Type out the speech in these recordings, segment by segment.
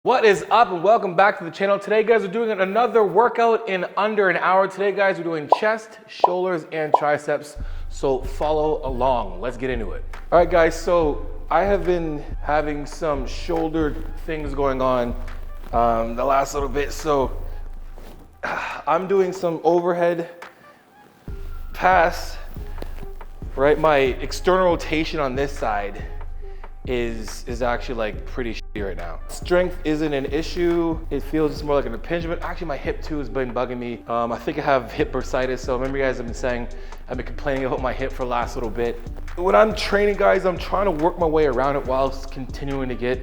What is up and welcome back to the channel. Today guys, we're doing another workout in under an hour. Today guys, we're doing chest, shoulders, and triceps. So follow along, let's get into it. All right guys, so I have been having some shoulder things going on the last little bit. So I'm doing some overhead pass, right? My external rotation on this side is actually like pretty shitty right now. Strength isn't an issue. It feels just more like an impingement. Actually, my hip too has been bugging me. I think I have hip bursitis. So remember you guys have been saying, I've been complaining about my hip for the last little bit. When I'm training guys, I'm trying to work my way around it while continuing to get,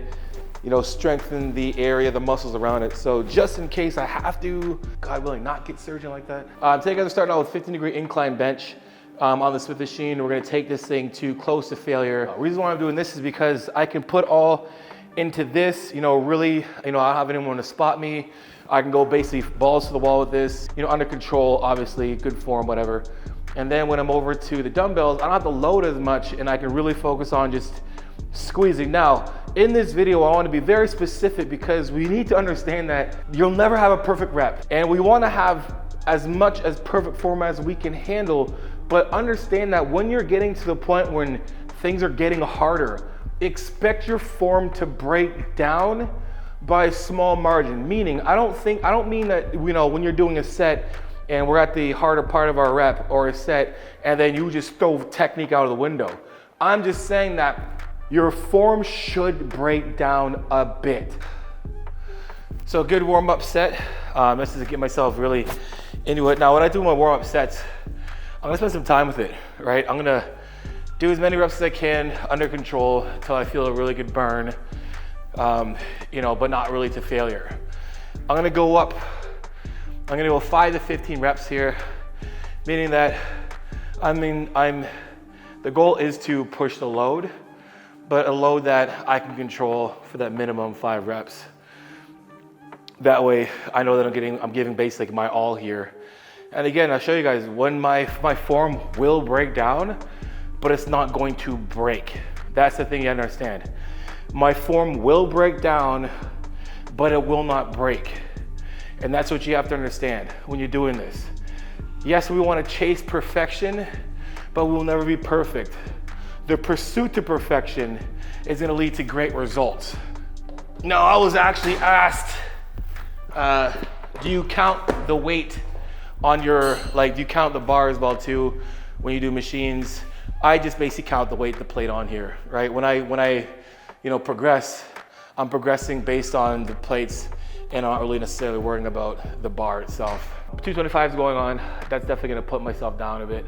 strengthen the area, the muscles around it. So just in case I have to, God willing, not get surgery like that. Today guys, we're starting out with 15-degree incline bench. On the Smith machine. We're gonna take this thing to close to failure. The reason why I'm doing this is because I can put all into this, really, I don't have anyone to spot me. I can go basically balls to the wall with this, under control, obviously, good form, whatever. And then when I'm over to the dumbbells, I don't have to load as much and I can really focus on just squeezing. Now, in this video, I want to be very specific because we need to understand that you'll never have a perfect rep. And we want to have as much as perfect form as we can handle. But understand that when you're getting to the point when things are getting harder, expect your form to break down by a small margin. Meaning, I don't mean that, when you're doing a set and we're at the harder part of our rep or a set and then you just throw technique out of the window. I'm just saying that your form should break down a bit. So a good warm-up set. This is to get myself really into it. Now, when I do my warm-up sets, I'm gonna spend some time with it, right? I'm gonna do as many reps as I can under control until I feel a really good burn, but not really to failure. I'm gonna go 5 to 15 reps here, meaning that, the goal is to push the load, but a load that I can control for that minimum 5 reps. That way, I know that I'm giving basically my all here. And again, I'll show you guys when my form will break down, but it's not going to break. That's the thing you understand. My form will break down, but it will not break. And that's what you have to understand when you're doing this. Yes, we want to chase perfection, but we will never be perfect. The pursuit to perfection is going to lead to great results. Now, I was actually asked, do you count the weight on your, do you count the bar as well too when you do machines? I just basically count the weight, the plate on here, right? When I progress, I'm progressing based on the plates and I'm not really necessarily worrying about the bar itself. 225 is going on. That's definitely gonna put myself down a bit.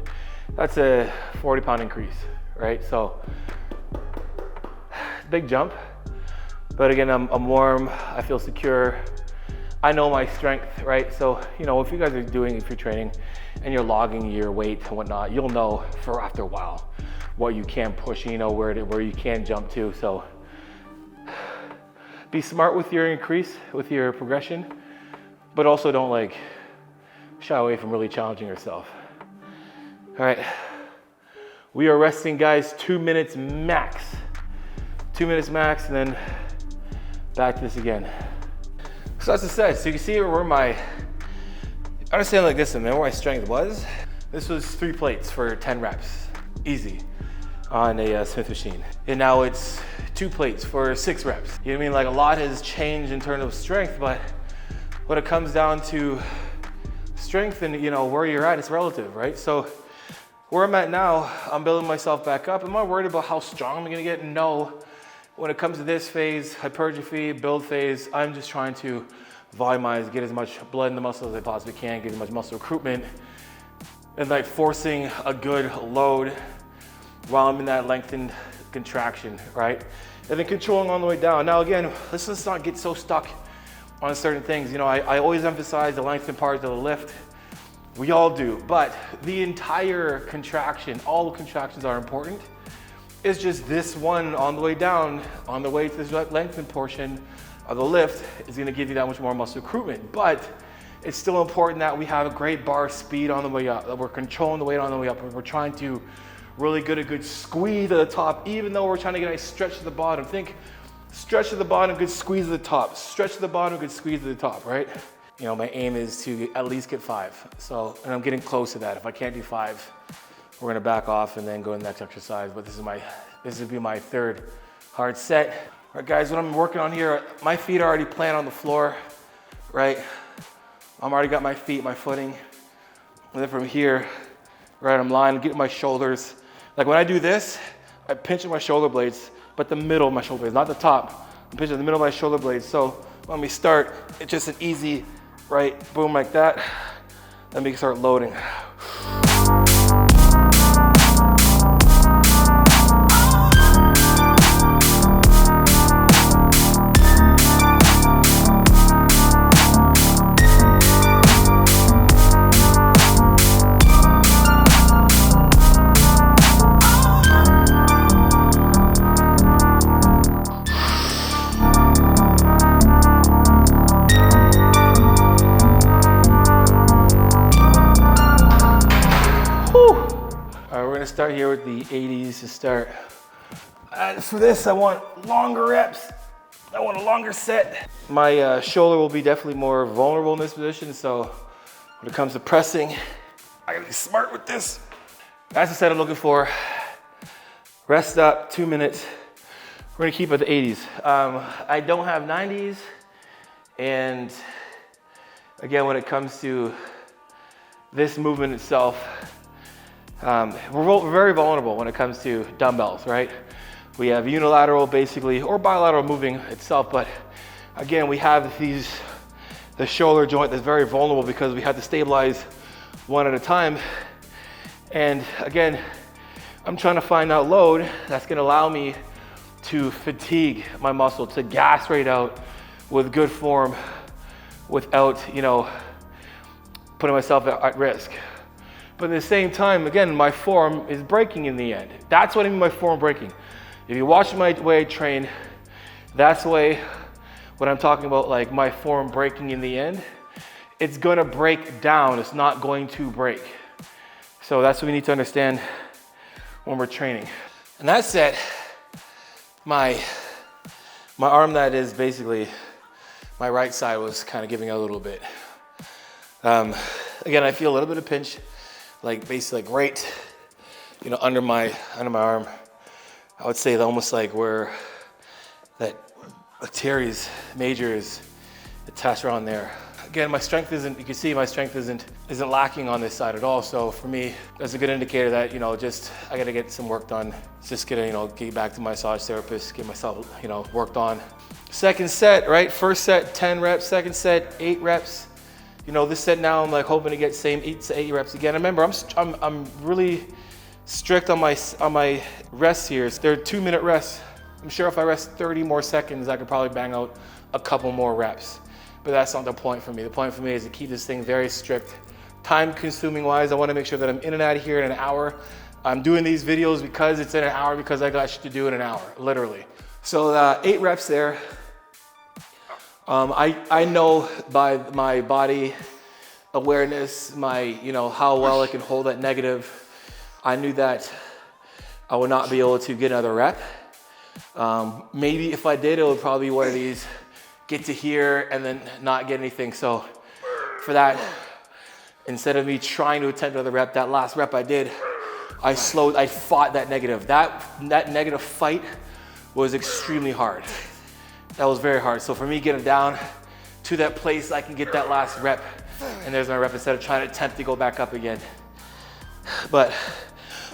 That's a 40-pound increase, right? So, big jump. But again, I'm warm, I feel secure. I know my strength, right? So, if you guys are if you're training and you're logging your weight and whatnot, you'll know for after a while what you can push, where you can jump to. So be smart with your increase, with your progression, but also don't shy away from really challenging yourself. All right, we are resting guys, 2 minutes max. 2 minutes max and then back to this again. So as I said, so you can see where understand like this, where my strength was. This was 3 plates for 10 reps, easy, on a Smith machine. And now it's 2 plates for 6 reps. You know what I mean? A lot has changed in terms of strength, but when it comes down to strength and where you're at, it's relative, right? So where I'm at now, I'm building myself back up. Am I worried about how strong I'm gonna get? No. When it comes to this phase, hypertrophy, build phase, I'm just trying to volumize, get as much blood in the muscles as I possibly can, get as much muscle recruitment, and forcing a good load while I'm in that lengthened contraction, right? And then controlling on the way down. Now again, let's not get so stuck on certain things. I always emphasize the lengthened parts of the lift. We all do, but the entire contraction, all the contractions are important. It's just this one on the way down, on the way to this lengthened portion of the lift is gonna give you that much more muscle recruitment. But it's still important that we have a great bar speed on the way up, that we're controlling the weight on the way up. We're trying to really get a good squeeze at the top, even though we're trying to get a nice stretch to the bottom. Think Stretch to the bottom, good squeeze to the top. Stretch to the bottom, good squeeze to the top, right? You know, my aim is to at least get 5. So, and I'm getting close to that. If I can't do 5, we're gonna back off and then go to the next exercise. But this would be my 3rd hard set. All right, guys, what I'm working on here, my feet are already planted on the floor, right? I'm already got my feet, my footing. And then from here, right, I'm lying, getting my shoulders. Like when I do this, I pinch at my shoulder blades, but the middle of my shoulder blades, not the top. I'm pinching the middle of my shoulder blades. So when we start, it's just an easy, right, boom like that. Then we can start loading. Start here with the 80s to start. For this, I want longer reps. I want a longer set. My shoulder will be definitely more vulnerable in this position, so when it comes to pressing, I gotta be smart with this. That's the set I'm looking for. Rest up, 2 minutes. We're gonna keep it at the 80s. I don't have 90s, and again, when it comes to this movement itself, we're very vulnerable when it comes to dumbbells, right? We have unilateral basically, or bilateral moving itself, but again, we have the shoulder joint that's very vulnerable because we have to stabilize one at a time. And again, I'm trying to find out load that's gonna allow me to fatigue my muscle, to gas rate out with good form without, you know, putting myself at risk. But at the same time, again, my form is breaking in the end. That's what I mean by form breaking. If you watch my way I train, that's the way, what I'm talking about, like my form breaking in the end, it's gonna break down, it's not going to break. So that's what we need to understand when we're training. And that said, my arm that is basically, my right side was kind of giving out a little bit. Again, I feel a little bit of pinch, like basically like right, you know, under my arm. I would say that almost like where that teres major is attached around there. Again, my strength isn't, you can see my strength isn't lacking on this side at all. So for me, that's a good indicator that, you know, just, I gotta get some work done. Just gonna, you know, get back to my massage therapist, get myself, you know, worked on. Second set, right? First set, 10 reps. Second set, 8 reps. You know, this set now, I'm like hoping to get same 8 to 8 reps again. Remember, I'm really strict on my rests here. They're 2-minute rests. I'm sure if I rest 30 more seconds, I could probably bang out a couple more reps. But that's not the point for me. The point for me is to keep this thing very strict. Time consuming wise, I wanna make sure that I'm in and out of here in an hour. I'm doing these videos because it's in an hour, because I got shit to do in an hour, literally. So 8 reps there. I know by my body awareness, you know, how well I can hold that negative. I knew that I would not be able to get another rep. Maybe if I did, it would probably be one of these, get to here and then not get anything. So for that, instead of me trying to attempt another rep, that last rep I did, I fought that negative. That negative fight was extremely hard. That was very hard. So for me, getting down to that place, I can get that last rep, and there's my rep instead of trying to attempt to go back up again. But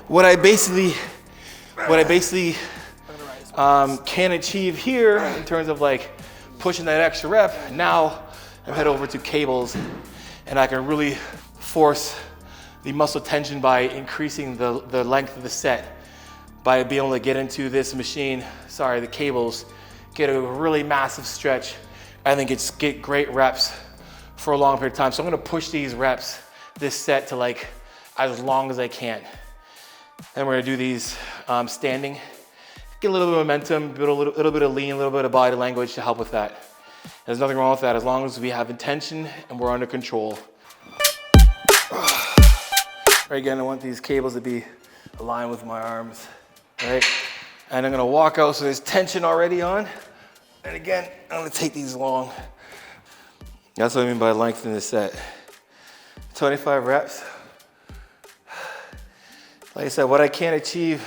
what I basically can achieve here in terms of like pushing that extra rep, now I'm head over to cables, and I can really force the muscle tension by increasing the length of the set, by being able to get into this machine, the cables, get a really massive stretch, and then get great reps for a long period of time. So I'm gonna push these reps, this set, to like as long as I can. And we're gonna do these standing. Get a little bit of momentum, build a little bit of lean, a little bit of body language to help with that. There's nothing wrong with that as long as we have intention and we're under control. Right, again, I want these cables to be aligned with my arms, right? And I'm gonna walk out, so there's tension already on. And again, I'm gonna take these long. That's what I mean by lengthening the set. 25 reps. Like I said, what I can't achieve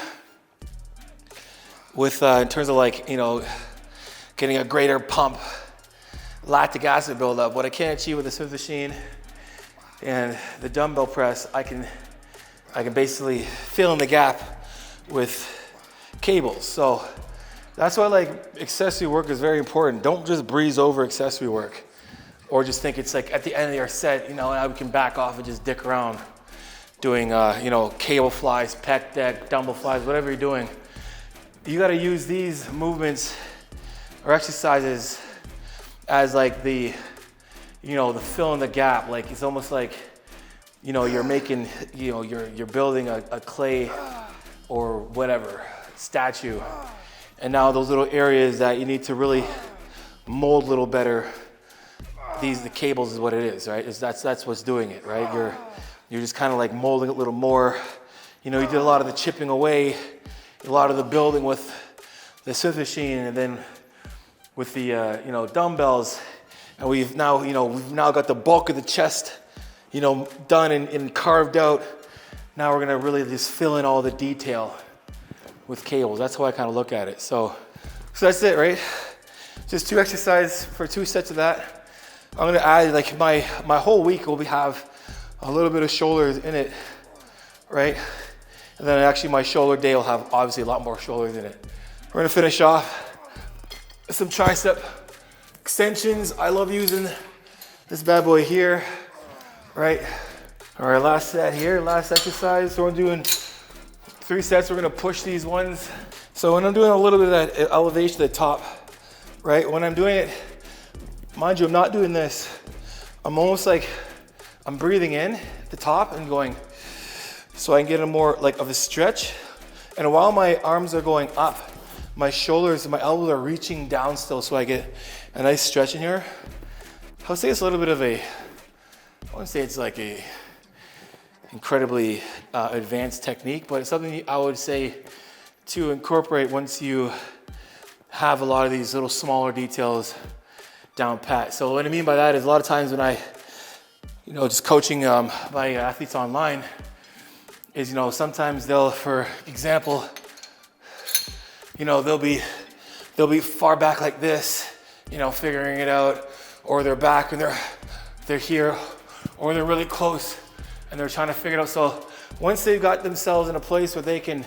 with, in terms of like, you know, getting a greater pump, lactic acid buildup, what I can't achieve with the Smith machine and the dumbbell press, I can basically fill in the gap with cables. So that's why like accessory work is very important. Don't just breeze over accessory work or just think it's like at the end of your set, you know, now we can back off and just dick around doing, you know, cable flies, pec deck, dumbbell flies, whatever you're doing. You gotta use these movements or exercises as like the, you know, the fill in the gap. Like it's almost like, you know, you're making, you know, you're building a clay or whatever statue. And now those little areas that you need to really mold a little better, the cables is what it is, right? That's what's doing it, right? You're just kind of like molding it a little more. You know, you did a lot of the chipping away, a lot of the building with the Smith machine, and then with the you know, dumbbells, and we've now got the bulk of the chest, you know, done and carved out. Now we're gonna really just fill in all the detail with cables. That's how I kind of look at it. So that's it, right? Just 2 exercises for 2 sets of that. I'm gonna add like my whole week will have a little bit of shoulders in it, right? And then actually my shoulder day will have obviously a lot more shoulders in it. We're gonna finish off with some tricep extensions. I love using this bad boy here, right? All right, last set here, last exercise. So we're doing 3 sets. We're gonna push these ones. So when I'm doing a little bit of that elevation at the top, right? When I'm doing it, mind you, I'm not doing this. I'm almost like, I'm breathing in at the top and going, so I can get a more like of a stretch. And while my arms are going up, my shoulders and my elbows are reaching down still, so I get a nice stretch in here. I would say it's a little bit of a, I wouldn't say it's like a incredibly advanced technique, but it's something I would say to incorporate once you have a lot of these little smaller details down pat. So what I mean by that is a lot of times when I, you know, just coaching my athletes online is, you know, sometimes they'll, for example, you know, they'll be far back like this, you know, figuring it out, or they're back and they're here, or they're really close and they're trying to figure it out. So once they've got themselves in a place where they can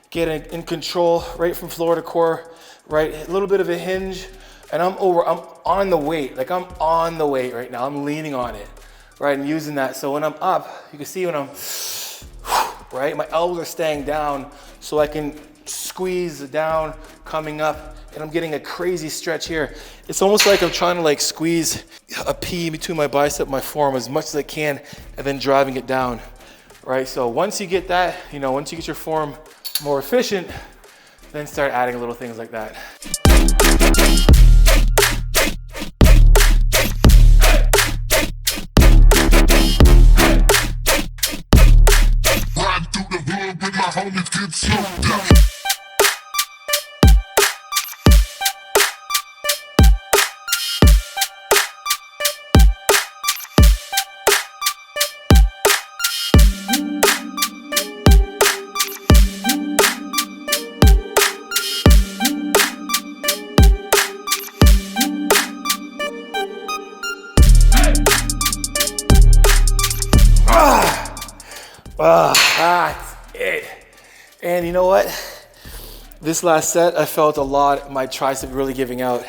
get in control right from floor to core, right, a little bit of a hinge, and I'm on the weight, like I'm on the weight right now, I'm leaning on it, right, and using that. So when I'm up, you can see when I'm, right, my elbows are staying down, so I can squeeze down, coming up, and I'm getting a crazy stretch here. It's almost like I'm trying to like squeeze a pea between my bicep and my forearm as much as I can, and then driving it down, right? So once you get that, you know, once you get your form more efficient, then start adding little things like that. Ride through the hood with my homies, get smoked up. That's it. And you know what? This last set, I felt a lot, my tricep really giving out.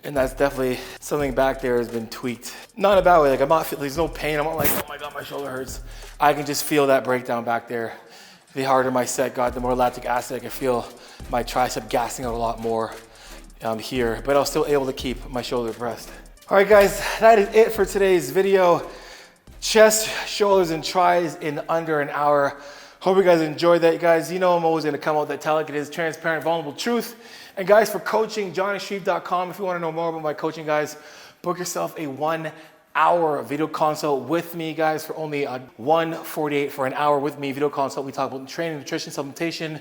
And that's definitely something back there has been tweaked. Not in a bad way, like I'm not, there's no pain. I'm not like, oh my God, my shoulder hurts. I can just feel that breakdown back there. The harder my set got, the more lactic acid I can feel my tricep gassing out a lot more here, but I was still able to keep my shoulder pressed. All right guys, that is it for today's video. Chest, shoulders, and tries in under an hour. Hope you guys enjoyed that. You guys, you know I'm always gonna come out that tell it is transparent, vulnerable truth. And guys, for coaching, JONNISHREVE.com. If you wanna know more about my coaching, guys, book yourself a 1-hour video consult with me, guys, for only $148 for an hour with me video consult. We talk about training, nutrition, supplementation,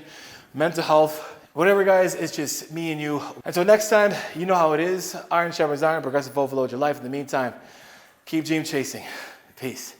mental health, Whatever, guys, it's just me and you. Until next time, you know how it is. Iron sharpens iron, progressive overload your life. In the meantime, keep dream chasing. Peace.